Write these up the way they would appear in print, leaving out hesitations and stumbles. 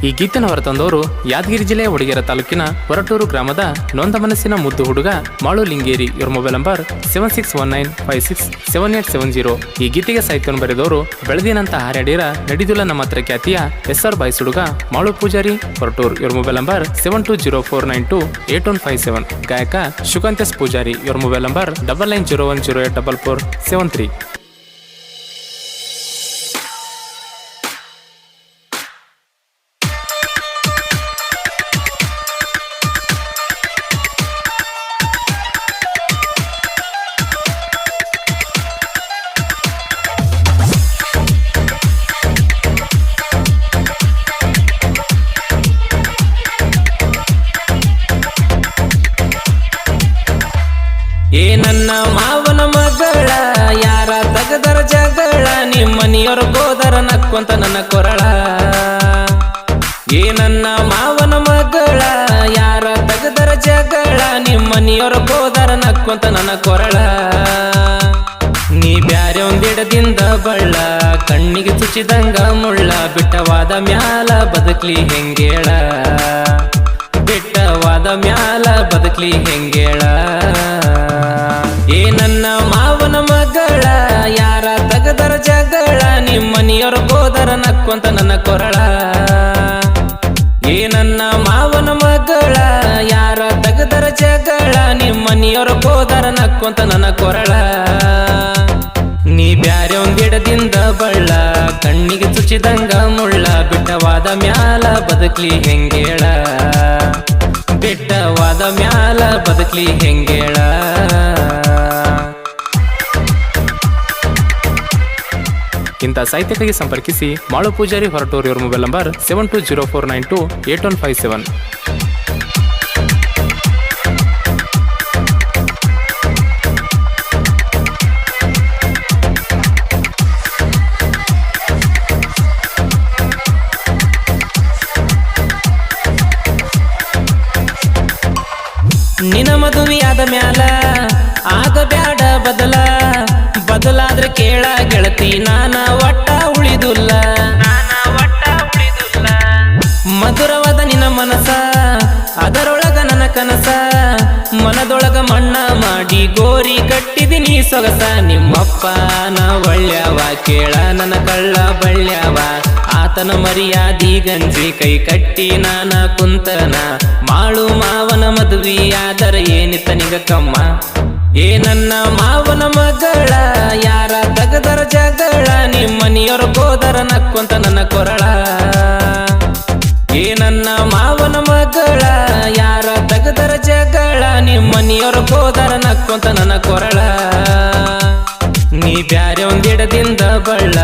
ಈ ಗೀತೆನ ಹೊರತಂದವರು ಯಾದಗಿರಿ ಜಿಲ್ಲೆಯ ಹುಡುಗೆರ ತಾಲೂಕಿನ ಹೊರಟೂರು ಗ್ರಾಮದ ನೊಂದ ಮನಸ್ಸಿನ ಮುದ್ದು ಹುಡುಗ ಮಾಳು ಲಿಂಗೇರಿ. ಇವರ ಮೊಬೈಲ್ ನಂಬರ್ 7619567870. ಈ ಗೀತೆಗೆ ಸಾಹಿತ್ಯವನ್ನು ಬರೆದವರು ಬೆಳೆದಿನಂತ ಹಾರ್ಯಾಡಿರ ನಡಿದುಲ ನಮ್ಮ ಹತ್ರ ಖ್ಯಾತಿಯ SR ಬಾಯ್ಸ್ ಹುಡುಗ ಮಾಳು ಪೂಜಾರಿ ಹೊರಟೂರ್. ಇವರ ಮೊಬೈಲ್ ನಂಬರ್ 7204928157. ಗಾಯಕ ಶುಕಾಂತೇಶ್ ಪೂಜಾರಿ. ಇವರ ಮೊಬೈಲ್ ನಂಬರ್ 9901084473. ಏ ನನ್ನ ಮಾವನ ಮಗಳ ಯಾರ ತಗದರ ಜಗಳ, ನಿಮ್ಮನಿಯವ್ರ ಗೋದರ ನಕ್ಕೊಂತ ನನ್ನ ಕೊರಳ. ಏ ನನ್ನ ಮಾವನ ಮಗಳ ಯಾರ ತಗದರ ಜಗಳ, ನಿಮ್ಮನಿಯವ್ರ ಗೋದರ ನಕ್ಕೊಂತ ನನ್ನ ಕೊರಳ. ನೀ ಬ್ಯಾರೆ ಒಂದಿಡದಿಂದ ಬಳ್ಳ, ಕಣ್ಣಿಗೆ ಚುಚ್ಚಿದಂಗ ಮುಳ್ಳ, ಬಿಟ್ಟವಾದ ಮ್ಯಾಲ ಬದುಕ್ಲಿ ಹೆಂಗೇಳ, ಬಿಟ್ಟವಾದ ಮ್ಯಾಲ ಬದುಕ್ಲಿ ಹೆಂಗೇಳ. ಏ ನನ್ನ ಮಾವನ ಮಗಳ ಯಾರ ತಗದರ ಜಗಳ, ನಿಮ್ಮನಿಯವ್ರ ಗೋದರ ನಕ್ಕೊಂತ ನನ್ನ ಕೊರಳ. ಏ ನನ್ನ ಮಾವನ ಮಗಳ ಯಾರ ತಗದರ ಜಗಳ, ನಿಮ್ಮನಿಯವ್ರ ಗೋದರ ನಕ್ಕೊಂತ ನನ್ನ ಕೊರಳ. ನೀ ಬ್ಯಾರೆ ಒಂದಿಡದಿಂದ ಬಳ್ಳ, ಕಣ್ಣಿಗೆ ಚುಚ್ಚಿದಂಗ ಮುಳ್ಳ, ಬಿಟ್ಟವಾದ ಮ್ಯಾಲ ಬದುಕ್ಲಿ ಹೆಂಗೇಳ, ಬಿಟ್ಟವಾದ ಮ್ಯಾಲ ಬದುಕ್ಲಿ ಹೆಂಗೇಳ. ಇಂಥ ಸಾಹಿತ್ಯಕ್ಕಾಗಿ ಸಂಪರ್ಕಿಸಿ ಮಾಳು ಪೂಜಾರಿ ಹೊರಟೂರ್. ಇವರ ಮೊಬೈಲ್ ನಂಬರ್ 7204928157. ನಿನ ಮದುವೆಯಾದ ಮ್ಯಾಲ ಆಗ ಬ್ಯಾಡ ಬದಲ, ಬದಲಾದ್ರೆ ಕೇಳ ಗೆಳತಿ ನಾನ ಒಟ್ಟ ಉಳಿದುಲ್ಲ. ಮಧುರವಾದ ನಿನ್ನ ಮನಸ ಅದರೊಳಗ ನನ್ನ ಕನಸ, ಮನದೊಳಗ ಮಣ್ಣ ಮಾಡಿ ಗೋರಿ ಕಟ್ಟಿದಿನಿ ಸೊಗಸ. ನಿಮ್ಮಪ್ಪ ನಾ ಒಳ್ಳ್ಯಾವ ಕೇಳ ನನ್ನ ಕಳ್ಳ ಬಳ್ಳ್ಯಾವ, ಆತನ ಮರ್ಯಾದಿ ಗಂಜಿ ಕೈ ಕಟ್ಟಿ ನಾನ ಕುಂತನ. ಮಾಳು ಮಾವನ ಮದುವೆ ಆದರ ಏನಿತ್ತ ನಿಗ ಕಮ್ಮ. ಏ ನನ್ನ ಮಾವನ ಮಗಳ ಯಾರ ತಗದರ ಜಗಳ, ನಿಮ್ಮನಿಯವ್ರ ಗೋದರ ನಕ್ಕೊಂತ ನನ್ನ ಕೊರಳ. ಏ ನನ್ನ ಮಾವನ ಮಗಳ ಯಾರ ತಗದರ ಜಗಳ, ನಿಮ್ಮನಿಯವ್ರ ಗೋದರ ನಕ್ಕೊಂತ ನನ್ನ ಕೊರಳ. ನೀ ಬ್ಯಾರೆ ಒಂದಿಡದಿಂದ ಬಳ್ಳ,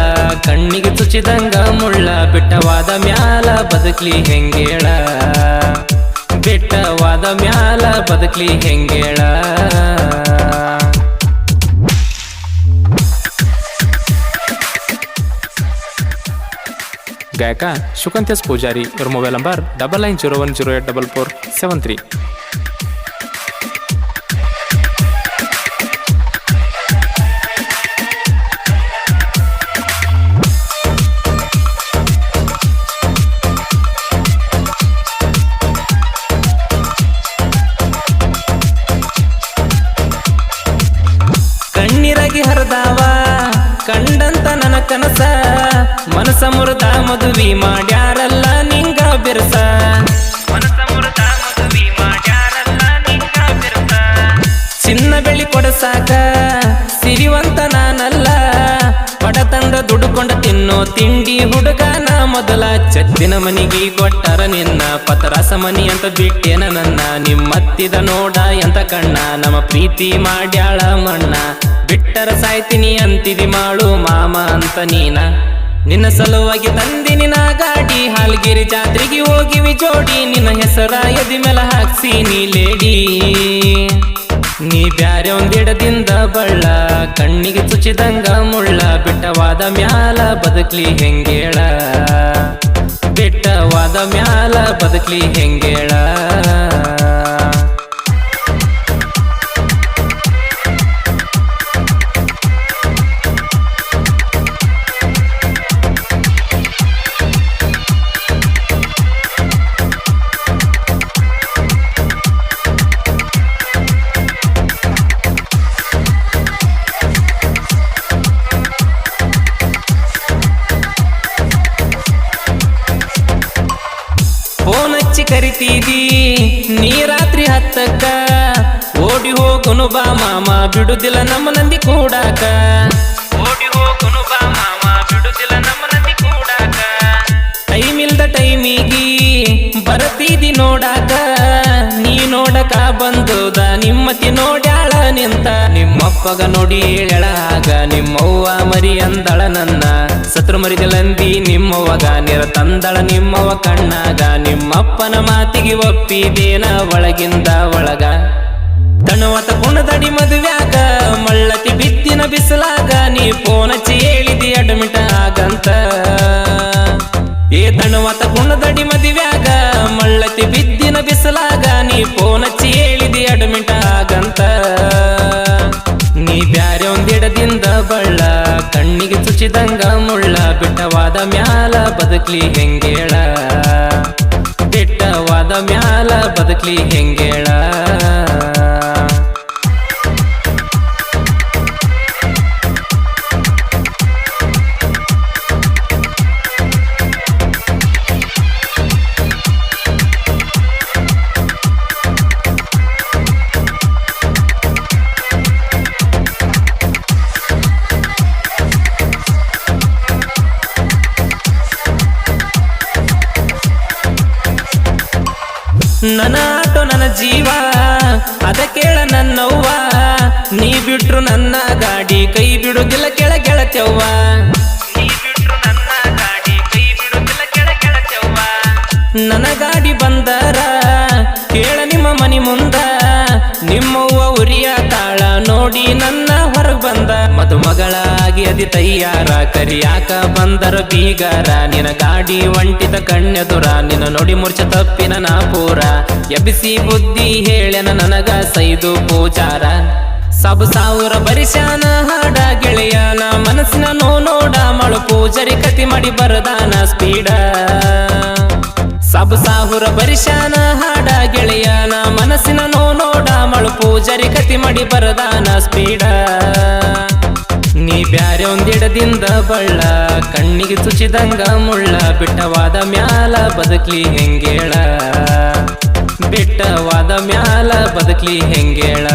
ಕಣ್ಣಿಗೆ ಚುಚ್ಚಿದಂಗ ಮುಳ್ಳ, ಬಿಟ್ಟವಾದ ಮ್ಯಾಲ ಬದುಕ್ಲಿ ಹೆಂಗೇಳ, ಬಿಟ್ಟವಾದ ಮ್ಯಾಲ ಬದುಕ್ಲಿ ಹೆಂಗೇಳ. ಗಾಯಕ ಶುಕಾಂತೇಶ್ ಪೂಜಾರಿ. ಇವರ ಮೊಬೈಲ್ ನಂಬರ್ 9901084473. ಕಣ್ಣೀರಾಗಿ ಹರಿದಾವ ಕಂಡಂತ ನನ್ನ ಕನಸ, ಮನಸ ಮುರಿದ ಮದುವೆ ಮಾಡ್ಯಾರಲ್ಲ ನಿಂಗ ಬಿರ್ಸ. ಚಿನ್ನ ಬೆಳಿ ಕೊಡಸಾಕ ಸಿರಿವಂತ ನಾನಲ್ಲ, ಪಡತಂದ ದುಡುಕೊಂಡ ತಿನ್ನೋ ತಿಂಡಿ ಹುಡುಗನ ಮೊದಲ. ಚತ್ತಿನ ಮನಿಗೆ ಕೊಟ್ಟರ ನಿನ್ನ ಪತರಾಸ ಮನಿ ಅಂತ ಬಿಟ್ಟೇನ ನನ್ನ, ನಿಮ್ಮತ್ತಿದ ನೋಡ ಎಂತ ಕಣ್ಣ, ನಮ್ಮ ಪ್ರೀತಿ ಮಾಡ್ಯಾಳ ಮಣ್ಣ. ಬಿಟ್ಟರ ಸಾಯ್ತೀನಿ ಅಂತಿದಿ ಮಾಳು ಮಾಮ ಅಂತ ನೀನ. ನಿನ್ನ ಸಲುವಾಗಿ ತಂದಿನಿ ನಾ ಗಾಡಿ, ಹಾಲ್ಗಿರಿ ಜಾತ್ರೆಗೆ ಹೋಗಿವಿ ಜೋಡಿ, ನಿನ್ನ ಹೆಸರ ಎದಿ ಮೇಲೆ ಹಾಕ್ಸಿ ನೀ ಲೇಡಿ. ನೀ ಬ್ಯಾರೆ ಒಂದಿಡದಿಂದ ಬಳ್ಳ, ಕಣ್ಣಿಗೆ ಚುಚ್ಚಿದಂಗ ಮುಳ್ಳ, ಬಿಟ್ಟವಾದ ಮ್ಯಾಲ ಬದುಕ್ಲಿ ಹೆಂಗೇಳ, ಬಿಟ್ಟವಾದ ಮ್ಯಾಲ ಬದುಕ್ಲಿ ಹೆಂಗೇಳ. ಕರಿತಿದಿ ನೀ ರಾತ್ರಿ 10ಕ್ಕ ಓಡಿ ಹೋಗುನು ಬಾ ಮಾಮ ಬಿಡುದಿಲ್ಲ ನಮ್ಮ ನಂದಿ ಕೂಡಾಕ ಓಡಿ ಹೋಗುನು ಬಾ ಮಾಮ ಬಿಡುದಿಲ್ಲ ನಮ್ಮ ನಂದಿ ಕೂಡಾಕ ಟೈಮ್ ಇಲ್ದ ಟೈಮಿಗಿ ಬರತಿದಿ ನೋಡಾಕ ನೀ ನೋಡಕ ಬಂದುದ ನಿಮ್ಮತಿ ನೋಡ್ಯಾಳ ನಿಂತ ನಿಮ್ಮಪ್ಪಗ ನೋಡಿ ಹೇಳಾಗ ನಿಮ್ಮವ್ವ ಮರಿ ಅಂದಳ ನನ್ನ ಸತ್ರು ಮರಿದಲಂದಿ ನಿಮ್ಮವ್ವಗ ನಿರ ತಂದಳ ನಿಮ್ಮವ್ವ ಕಣ್ಣಾಗ ನಿಮ್ಮಪ್ಪನ ಮಾತಿಗೆ ಒಪ್ಪಿದೇನ ಒಳಗಿಂದ ಒಳಗ ತಣುವತ ಕುಣದಡಿ ಮದುವ್ಯಾಗ ಮಳ್ಳತಿ ಬಿದ್ದಿನ ಬಿಸಲಾಗ ನೀ ಫೋನಚ್ಚಿ ಹೇಳಿದಿ ಅಡ್ಮಿಟ ಆಗಂತ ಏ ತಣುವತ ಕುಣದಡಿ ಮದುವ್ಯಾಗ ಮಳ್ಳತಿ ಬಿದ್ದಿನ ಬಿಸಲಾಗ ನೀ ಫೋನಚ್ಚಿ ಹೇಳಿದಿ ಅಡ್ಮಿಟ ಆಗಂತ ನೀ ಬ್ಯಾರೆ ಒಂದಿಡದಿಂದ ಬಳ್ಳ ಕಣ್ಣಿಗೆ ಚುಚಿದಂಗ ಮುಳ್ಳ ಬಿಟ್ಟವಾದ ಮ್ಯಾಲ ಬದುಕ್ಲಿ ಹೆಂಗೇಳ ಬಿಟ್ಟವಾದ ಮ್ಯಾಲ ಬದುಕ್ಲಿ ಹೆಂಗೇಳ ನನ್ನ ಆಟೋ ನನ್ನ ಜೀವ ಅದ ಕೇಳ ನನ್ನವ್ವ ನೀ ಬಿಟ್ರು ನನ್ನ ಗಾಡಿ ಕೈ ಬಿಡುದಿಲ್ಲ ಕೆಳ ಗೆಳತ್ಯವ್ವ ನೀ ಬಿಟ್ರು ನನ್ನ ಗಾಡಿ ಕೈ ಬಿಡುದಿಲ್ಲ ಕೆಳ ಗೆಳತ್ಯವ್ವ ನನ್ನ ಗಾಡಿ ಬಂದರ ಕೇಳ ನಿಮ್ಮ ಮನಿ ಮುಂದ ನಿಮ್ಮವ್ವ ಉರಿಯ ತಾಳ ನೋಡಿ ನನ್ನ ಹೊರಗ್ ಬಂದ ಮದುಮಗಳಾಗಿ ಅದಿ ತಯ್ಯಾರ ಕರಿಯಾಕ ಬಂದರ ಬೀಗಾರ ನಿನ ಗಾಡಿ ಒಂಟಿದ ಕಣ್ಣೆದುರ ನಿನ್ನ ನೋಡಿ ಮೂರ್ಛ ತಪ್ಪಿನ ನಾ ಪೂರ ಎಬ್ಬಿಸಿ ಬುದ್ಧಿ ಹೇಳೆನ ನನಗ ಸೈದು ಪೂಜಾರ ಸಬ್ ಸಾವಿರ ಬರಿಶಾನ ಹಾಡ ಗೆಳೆಯನ ಮನಸ್ಸಿನ ನೋಡ ಮಳು ಪೂಜರಿ ಕತಿ ಮಾಡಿ ಬರದಾನ ಸ್ಪೀಡ ಸಬ್ ಸಾವಿರ ಬರಿಶಾನ ಹಾಡ ಗೆಳೆಯನ ಮನಸ್ಸಿನ ನೋಡ ಮಳು ಪೂಜರಿ ಕತಿ ಮಾಡಿ ಬರದಾನ ಸ್ಪೀಡ ನೀ ಬ್ಯಾರೆ ಒಂದಿಡದಿಂದ ಬಳ್ಳ ಕಣ್ಣಿಗೆ ಚುಚಿದಂಗ ಮುಳ್ಳ ಬಿಟ್ಟವಾದ ಮ್ಯಾಲ ಬದುಕ್ಲಿ ಹೆಂಗೇಳ ಬಿಟ್ಟವಾದ ಮ್ಯಾಲ ಬದುಕ್ಲಿ ಹೆಂಗೇಳ